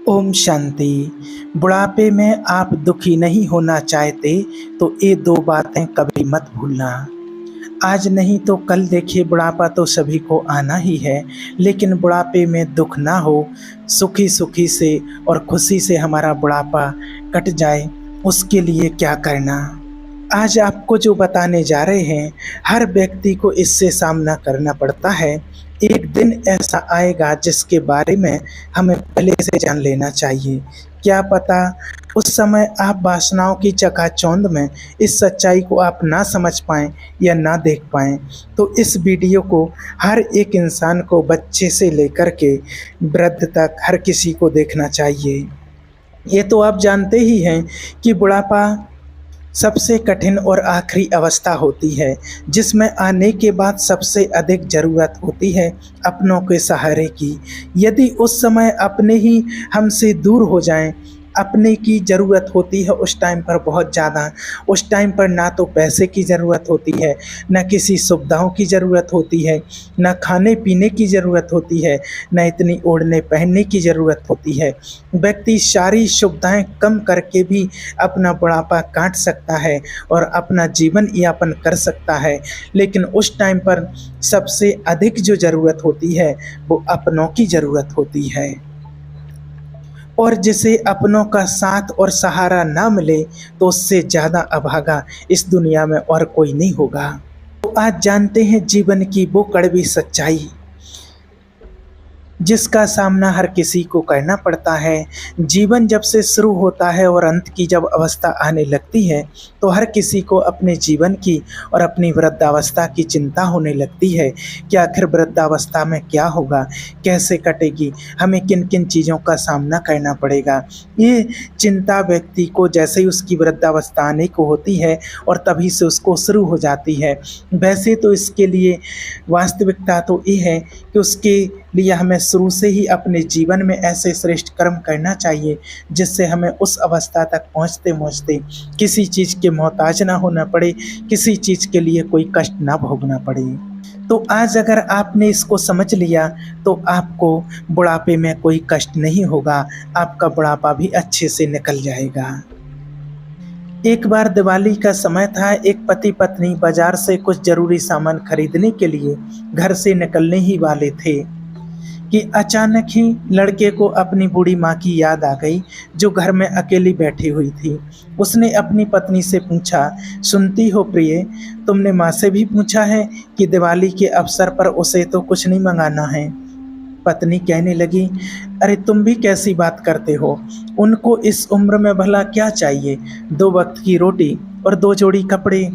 ओम शांति। बुढ़ापे में आप दुखी नहीं होना चाहते तो ये दो बातें कभी मत भूलना। आज नहीं तो कल देखिए, बुढ़ापा तो सभी को आना ही है, लेकिन बुढ़ापे में दुख ना हो, सुखी सुखी से और खुशी से हमारा बुढ़ापा कट जाए, उसके लिए क्या करना। आज आपको जो बताने जा रहे हैं, हर व्यक्ति को इससे सामना करना पड़ता है। एक दिन ऐसा आएगा जिसके बारे में हमें पहले से जान लेना चाहिए। क्या पता उस समय आप वासनाओं की चकाचौंध में इस सच्चाई को आप ना समझ पाएँ या ना देख पाएँ। तो इस वीडियो को हर एक इंसान को, बच्चे से लेकर के वृद्ध तक, हर किसी को देखना चाहिए। ये तो आप जानते ही हैं कि बुढ़ापा सबसे कठिन और आखिरी अवस्था होती है, जिसमें आने के बाद सबसे अधिक ज़रूरत होती है अपनों के सहारे की। यदि उस समय अपने ही हमसे दूर हो जाएं, अपने की ज़रूरत होती है उस टाइम पर बहुत ज़्यादा। उस टाइम पर ना तो पैसे की ज़रूरत होती है, ना किसी सुविधाओं की ज़रूरत होती है, ना खाने पीने की ज़रूरत होती है, ना इतनी ओढ़ने पहनने की ज़रूरत होती है। व्यक्ति सारी सुविधाएं कम करके भी अपना बुढ़ापा काट सकता है और अपना जीवन यापन कर सकता है, लेकिन उस टाइम पर सबसे अधिक जो ज़रूरत होती है वो अपनों की ज़रूरत होती है। और जिसे अपनों का साथ और सहारा ना मिले तो उससे ज़्यादा अभागा इस दुनिया में और कोई नहीं होगा। तो आज जानते हैं जीवन की वो कड़वी सच्चाई जिसका सामना हर किसी को करना पड़ता है। जीवन जब से शुरू होता है और अंत की जब अवस्था आने लगती है तो हर किसी को अपने जीवन की और अपनी वृद्धावस्था की चिंता होने लगती है कि आखिर वृद्धावस्था में क्या होगा, कैसे कटेगी, हमें किन किन चीज़ों का सामना करना पड़ेगा। ये चिंता व्यक्ति को जैसे ही उसकी वृद्धावस्था आने को होती है और तभी से उसको शुरू हो जाती है। वैसे तो इसके लिए वास्तविकता तो ये है कि उसके लिए हमें शुरू से ही अपने जीवन में ऐसे श्रेष्ठ कर्म करना चाहिए जिससे हमें उस अवस्था तक पहुँचते पहुँचते किसी चीज़ के मोहताज ना होना पड़े, किसी चीज़ के लिए कोई कष्ट ना भोगना पड़े। तो आज अगर आपने इसको समझ लिया तो आपको बुढ़ापे में कोई कष्ट नहीं होगा, आपका बुढ़ापा भी अच्छे से निकल जाएगा। एक बार दिवाली का समय था। एक पति पत्नी बाजार से कुछ जरूरी सामान खरीदने के लिए घर से निकलने ही वाले थे कि अचानक ही लड़के को अपनी बूढ़ी माँ की याद आ गई, जो घर में अकेली बैठी हुई थी। उसने अपनी पत्नी से पूछा, सुनती हो प्रिय, तुमने माँ से भी पूछा है कि दिवाली के अवसर पर उसे तो कुछ नहीं मंगाना है? पत्नी कहने लगी, अरे तुम भी कैसी बात करते हो, उनको इस उम्र में भला क्या चाहिए, 2 वक्त की रोटी और 2 जोड़ी कपड़े,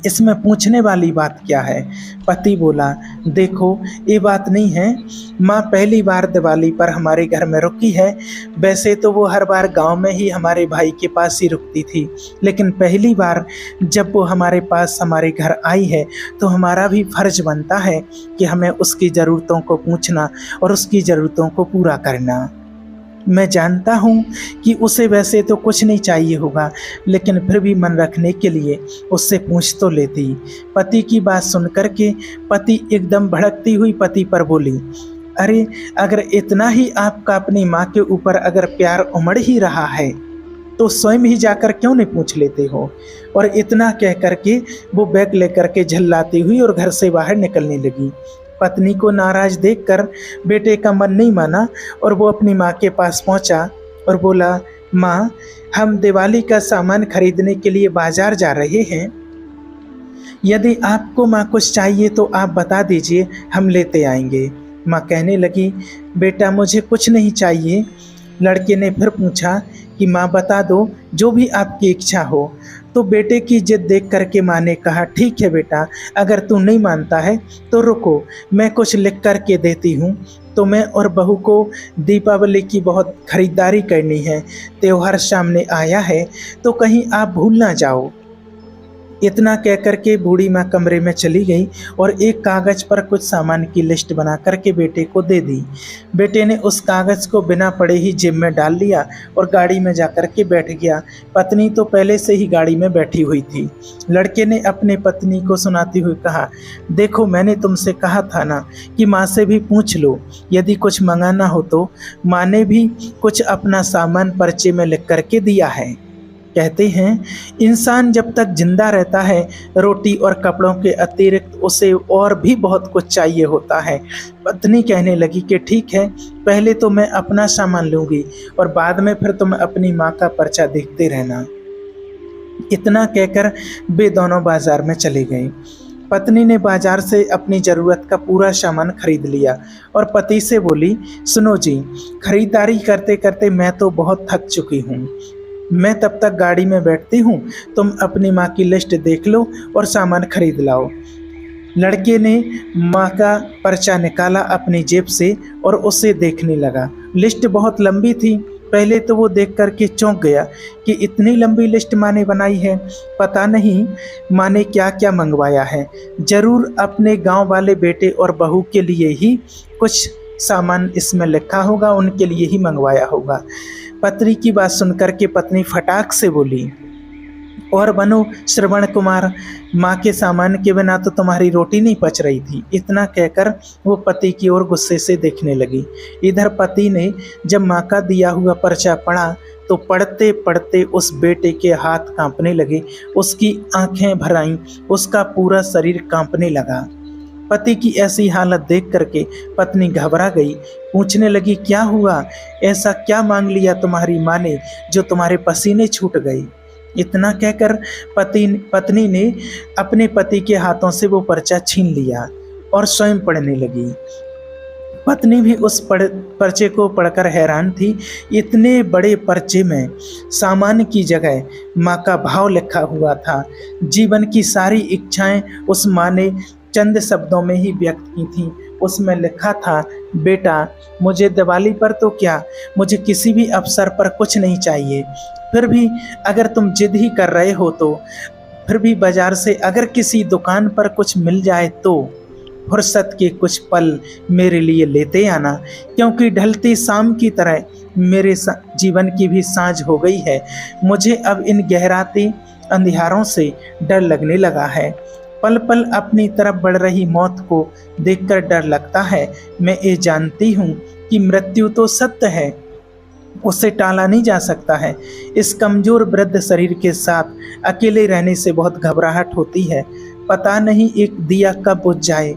इसमें पूछने वाली बात क्या है? पति बोला, देखो ये बात नहीं है, माँ पहली बार दिवाली पर हमारे घर में रुकी है। वैसे तो वो हर बार गांव में ही हमारे भाई के पास ही रुकती थी, लेकिन पहली बार जब वो हमारे पास हमारे घर आई है तो हमारा भी फर्ज बनता है कि हमें उसकी ज़रूरतों को पूछना और उसकी ज़रूरतों को पूरा करना। मैं जानता हूँ कि उसे वैसे तो कुछ नहीं चाहिए होगा, लेकिन फिर भी मन रखने के लिए उससे पूछ तो लेती। पति की बात सुनकर के पति एकदम भड़कती हुई पति पर बोली, अरे अगर इतना ही आपका अपनी माँ के ऊपर अगर प्यार उमड़ ही रहा है तो स्वयं ही जाकर क्यों नहीं पूछ लेते हो? और इतना कह करके वो बैग लेकर के झल्लाती हुई और घर से बाहर निकलने लगी। पत्नी को नाराज देखकर बेटे का मन नहीं माना और वो अपनी माँ के पास पहुँचा और बोला, माँ हम दिवाली का सामान खरीदने के लिए बाजार जा रहे हैं, यदि आपको माँ कुछ चाहिए तो आप बता दीजिए, हम लेते आएंगे। माँ कहने लगी, बेटा मुझे कुछ नहीं चाहिए। लड़के ने फिर पूछा कि माँ बता दो, जो भी आपकी इच्छा हो। तो बेटे की जिद देख करके माँ ने कहा, ठीक है बेटा, अगर तू नहीं मानता है तो रुको, मैं कुछ लिख कर के देती हूँ। तो मैं और बहू को दीपावली की बहुत खरीदारी करनी है, त्योहार सामने आया है, तो कहीं आप भूल ना जाओ। इतना कह कर के बूढ़ी माँ कमरे में चली गई और एक कागज़ पर कुछ सामान की लिस्ट बना करके बेटे को दे दी। बेटे ने उस कागज़ को बिना पढ़े ही जेब में डाल लिया और गाड़ी में जा कर के बैठ गया। पत्नी तो पहले से ही गाड़ी में बैठी हुई थी। लड़के ने अपने पत्नी को सुनाते हुए कहा, देखो मैंने तुमसे कहा था ना कि माँ से भी पूछ लो, यदि कुछ मंगाना हो तो। माँ ने भी कुछ अपना सामान पर्चे में लिख करके दिया है। कहते हैं इंसान जब तक जिंदा रहता है रोटी और कपड़ों के अतिरिक्त उसे और भी बहुत कुछ चाहिए होता है। पत्नी कहने लगी कि ठीक है, पहले तो मैं अपना सामान लूँगी और बाद में फिर तुम अपनी माँ का पर्चा देखते रहना। इतना कहकर वे दोनों बाजार में चले गए। पत्नी ने बाजार से अपनी ज़रूरत का पूरा सामान खरीद लिया और पति से बोली, सुनो जी, खरीदारी करते करते मैं तो बहुत थक चुकी हूँ। मैं तब तक गाड़ी में बैठती हूँ, तुम अपनी माँ की लिस्ट देख लो और सामान खरीद लाओ। लड़के ने माँ का पर्चा निकाला अपनी जेब से और उसे देखने लगा। लिस्ट बहुत लंबी थी। पहले तो वो देख करके चौंक गया कि इतनी लंबी लिस्ट माँ ने बनाई है। पता नहीं माँ ने क्या क्या मंगवाया है। ज़रूर अपने गांव वाले बेटे और बहू के लिए ही कुछ सामान इसमें लिखा होगा, उनके लिए ही मंगवाया होगा। पत्नी की बात सुनकर के पत्नी फटाक से बोली, और बनो श्रवण कुमार, माँ के सामान के बिना तो तुम्हारी रोटी नहीं पच रही थी। इतना कहकर वो पति की ओर गुस्से से देखने लगी। इधर पति ने जब माँ का दिया हुआ पर्चा पढ़ा तो पढ़ते पढ़ते उस बेटे के हाथ कांपने लगे, उसकी आंखें भर आईं, उसका पूरा शरीर कांपने लगा। पति की ऐसी हालत देख करके पत्नी घबरा गई। पूछने लगी, क्या हुआ? ऐसा क्या मांग लिया तुम्हारी माँ ने जो तुम्हारे पसीने छूट गए? इतना कहकर पत्नी ने अपने पति के हाथों से वो पर्चा छीन लिया और स्वयं पढ़ने लगी। पत्नी भी उस पर्चे को पढ़कर हैरान थी। इतने बड़े पर्चे में सामान की जगह माँ का भाव लिखा हुआ था। जीवन की सारी इच्छाएं उस माँ ने चंद शब्दों में ही व्यक्त की थी। उसमें लिखा था, बेटा मुझे दिवाली पर तो क्या, मुझे किसी भी अवसर पर कुछ नहीं चाहिए। फिर भी अगर तुम जिद ही कर रहे हो तो फिर भी बाजार से अगर किसी दुकान पर कुछ मिल जाए तो फुर्सत के कुछ पल मेरे लिए लेते आना, क्योंकि ढलती शाम की तरह मेरे जीवन की भी सांझ हो गई है। मुझे अब इन गहराते अंधियारों से डर लगने लगा है। पल पल अपनी तरफ बढ़ रही मौत को देखकर डर लगता है। मैं ये जानती हूँ कि मृत्यु तो सत्य है, उसे टाला नहीं जा सकता है। इस कमजोर वृद्ध शरीर के साथ अकेले रहने से बहुत घबराहट होती है। पता नहीं एक दिया कब बुझ जाए।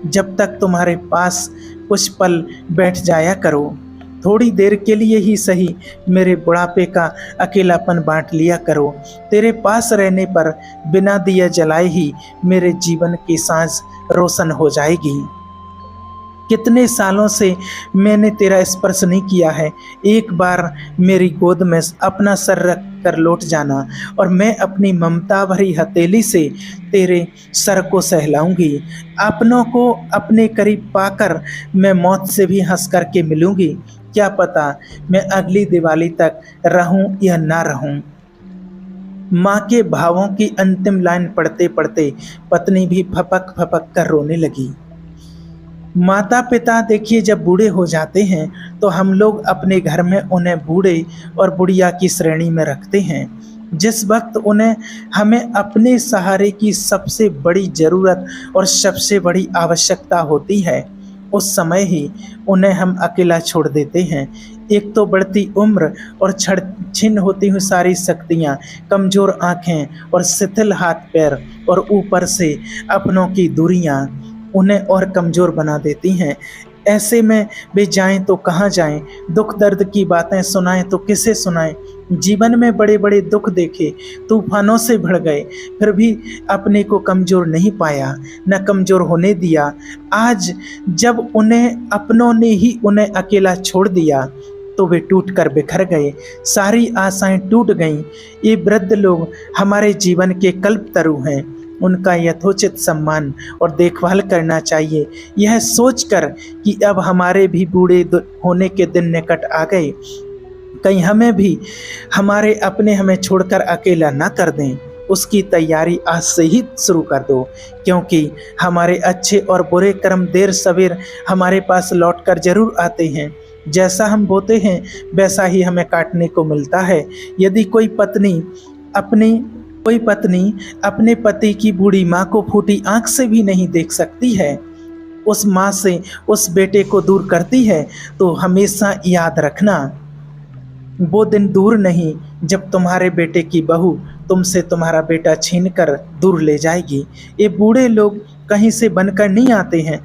जब तक तुम्हारे पास कुछ पल बैठ जाया करो, थोड़ी देर के लिए ही सही मेरे बुढ़ापे का अकेलापन बांट लिया करो। तेरे पास रहने पर बिना दिया जलाए ही मेरे जीवन की सांझ रोशन हो जाएगी। कितने सालों से मैंने तेरा स्पर्श नहीं किया है। एक बार मेरी गोद में अपना सर रख कर लौट जाना और मैं अपनी ममता भरी हथेली से तेरे सर को सहलाऊंगी। अपनों को अपने करीब पाकर मैं मौत से भी हंस कर के मिलूंगी। क्या पता मैं अगली दिवाली तक रहूं या ना रहूं। माँ के भावों की अंतिम लाइन पढ़ते पढ़ते पत्नी भी फपक फपक कर रोने लगी। माता पिता देखिए जब बूढ़े हो जाते हैं तो हम लोग अपने घर में उन्हें बूढ़े और बुढ़िया की श्रेणी में रखते हैं। जिस वक्त उन्हें हमें अपने सहारे की सबसे बड़ी ज़रूरत और सबसे बड़ी आवश्यकता होती है, उस समय ही उन्हें हम अकेला छोड़ देते हैं। एक तो बढ़ती उम्र और छिन्न होती हुई सारी शक्तियाँ, कमज़ोर आँखें और शिथिल हाथ पैर और ऊपर से अपनों की दूरियाँ उन्हें और कमज़ोर बना देती हैं। ऐसे में वे जाएं तो कहाँ जाएं, दुख दर्द की बातें सुनाएं तो किसे सुनाएं। जीवन में बड़े बड़े दुख देखे, तूफानों से भड़ गए, फिर भी अपने को कमज़ोर नहीं पाया, न कमज़ोर होने दिया। आज जब उन्हें अपनों ने ही उन्हें अकेला छोड़ दिया तो वे टूट कर बिखर गए, सारी आशाएं टूट गईं। ये वृद्ध लोग हमारे जीवन के कल्पतरु हैं, उनका यथोचित सम्मान और देखभाल करना चाहिए। यह सोचकर कि अब हमारे भी बूढ़े होने के दिन निकट आ गए, कहीं हमें भी हमारे अपने हमें छोड़कर अकेला ना कर दें। उसकी तैयारी आज से ही शुरू कर दो, क्योंकि हमारे अच्छे और बुरे कर्म देर सवेर हमारे पास लौट कर जरूर आते हैं। जैसा हम बोते हैं वैसा ही हमें काटने को मिलता है। यदि कोई पत्नी अपने पति की बूढ़ी माँ को फूटी आंख से भी नहीं देख सकती है, उस माँ से उस बेटे को दूर करती है, तो हमेशा याद रखना वो दिन दूर नहीं जब तुम्हारे बेटे की बहू तुमसे तुम्हारा बेटा छीन कर दूर ले जाएगी। ये बूढ़े लोग कहीं से बनकर नहीं आते हैं।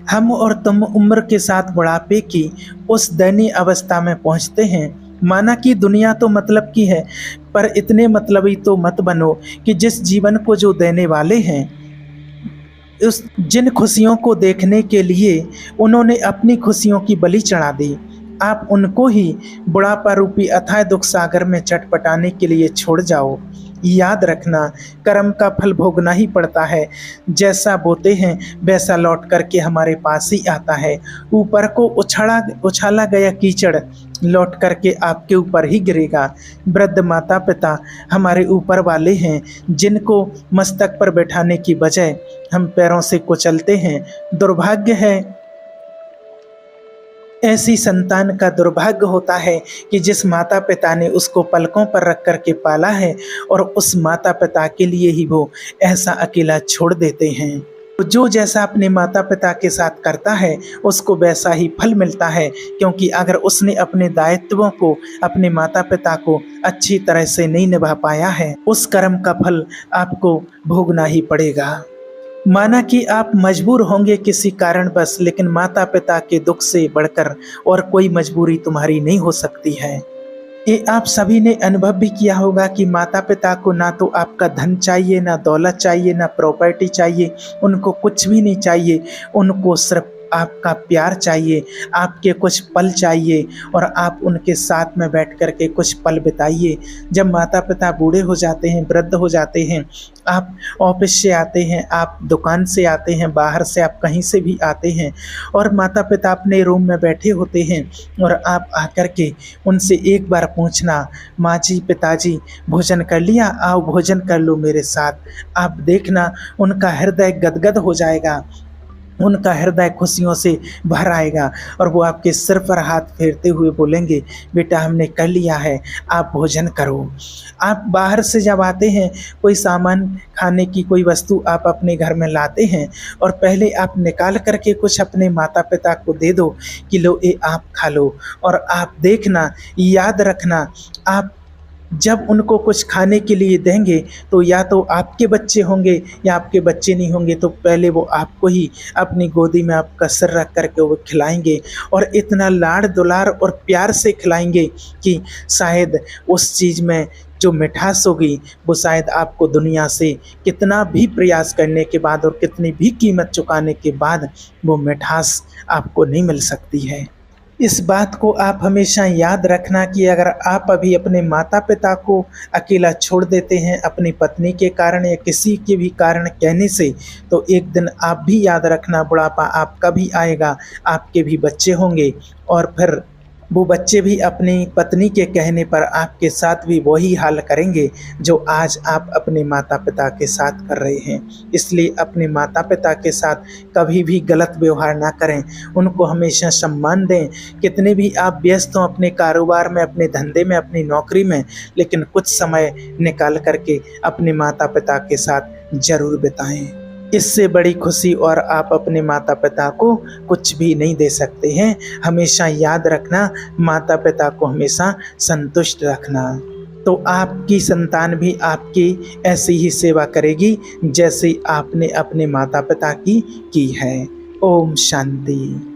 हम और तुम उम्र के साथ बुढ़ापे की उस दयनीय अवस्था में पहुंचते हैं। माना कि दुनिया तो मतलब की है, पर इतने मतलबी तो मत बनो कि जिस जीवन को जो देने वाले हैं, जिन खुशियों को देखने के लिए उन्होंने अपनी खुशियों की बलि चढ़ा दी, आप उनको ही बुढ़ापा रूपी अथाह दुख सागर में चटपटाने के लिए छोड़ जाओ। याद रखना, कर्म का फल भोगना ही पड़ता है। जैसा बोते हैं वैसा लौट करके हमारे पास ही आता है। ऊपर को उछाला गया कीचड़ लौट करके आपके ऊपर ही गिरेगा। वृद्ध माता पिता हमारे ऊपर वाले हैं, जिनको मस्तक पर बैठाने की बजाय हम पैरों से कुचलते हैं। दुर्भाग्य है, ऐसी संतान का दुर्भाग्य होता है कि जिस माता पिता ने उसको पलकों पर रख कर के पाला है, और उस माता पिता के लिए ही वो ऐसा अकेला छोड़ देते हैं। जो जैसा अपने माता पिता के साथ करता है उसको वैसा ही फल मिलता है, क्योंकि अगर उसने अपने दायित्वों को, अपने माता पिता को अच्छी तरह से नहीं निभा पाया है, उस कर्म का फल आपको भोगना ही पड़ेगा। माना कि आप मजबूर होंगे किसी कारणवश, लेकिन माता पिता के दुख से बढ़कर और कोई मजबूरी तुम्हारी नहीं हो सकती है। ये आप सभी ने अनुभव भी किया होगा कि माता पिता को ना तो आपका धन चाहिए, ना दौलत चाहिए, ना प्रॉपर्टी चाहिए, उनको कुछ भी नहीं चाहिए। उनको सिर्फ आपका प्यार चाहिए, आपके कुछ पल चाहिए, और आप उनके साथ में बैठ कर के कुछ पल बिताइए। जब माता पिता बूढ़े हो जाते हैं, वृद्ध हो जाते हैं, आप ऑफिस से आते हैं, आप दुकान से आते हैं, बाहर से आप कहीं से भी आते हैं, और माता पिता अपने रूम में बैठे होते हैं, और आप आकर के उनसे एक बार पूछना, माँ जी, पिताजी भोजन कर लिया? आओ भोजन कर लो मेरे साथ। आप देखना उनका हृदय गदगद हो जाएगा, उनका हृदय खुशियों से भर आएगा, और वो आपके सिर पर हाथ फेरते हुए बोलेंगे, बेटा हमने कर लिया है, आप भोजन करो। आप बाहर से जब आते हैं, कोई सामान, खाने की कोई वस्तु आप अपने घर में लाते हैं, और पहले आप निकाल करके कुछ अपने माता पिता को दे दो कि लो ये आप खा लो। और आप देखना, याद रखना, आप जब उनको कुछ खाने के लिए देंगे तो या तो आपके बच्चे होंगे या आपके बच्चे नहीं होंगे, तो पहले वो आपको ही अपनी गोदी में आपका सिर रख करके वो खिलाएंगे, और इतना लाड़ दुलार और प्यार से खिलाएंगे कि शायद उस चीज़ में जो मिठास होगी वो शायद आपको दुनिया से कितना भी प्रयास करने के बाद और कितनी भी कीमत चुकाने के बाद वो मिठास आपको नहीं मिल सकती है। इस बात को आप हमेशा याद रखना कि अगर आप अभी अपने माता पिता को अकेला छोड़ देते हैं अपनी पत्नी के कारण या किसी के भी कारण कहने से, तो एक दिन आप भी याद रखना बुढ़ापा आपका भी आएगा, आपके भी बच्चे होंगे, और फिर वो बच्चे भी अपनी पत्नी के कहने पर आपके साथ भी वही हाल करेंगे जो आज आप अपने माता पिता के साथ कर रहे हैं। इसलिए अपने माता पिता के साथ कभी भी गलत व्यवहार ना करें, उनको हमेशा सम्मान दें। कितने भी आप व्यस्त हों अपने कारोबार में, अपने धंधे में, अपनी नौकरी में, लेकिन कुछ समय निकाल करके अपने माता पिता के साथ ज़रूर बिताएं। इससे बड़ी खुशी और आप अपने माता पिता को कुछ भी नहीं दे सकते हैं। हमेशा याद रखना, माता पिता को हमेशा संतुष्ट रखना, तो आपकी संतान भी आपकी ऐसी ही सेवा करेगी जैसे आपने अपने माता पिता की है। ओम शांति।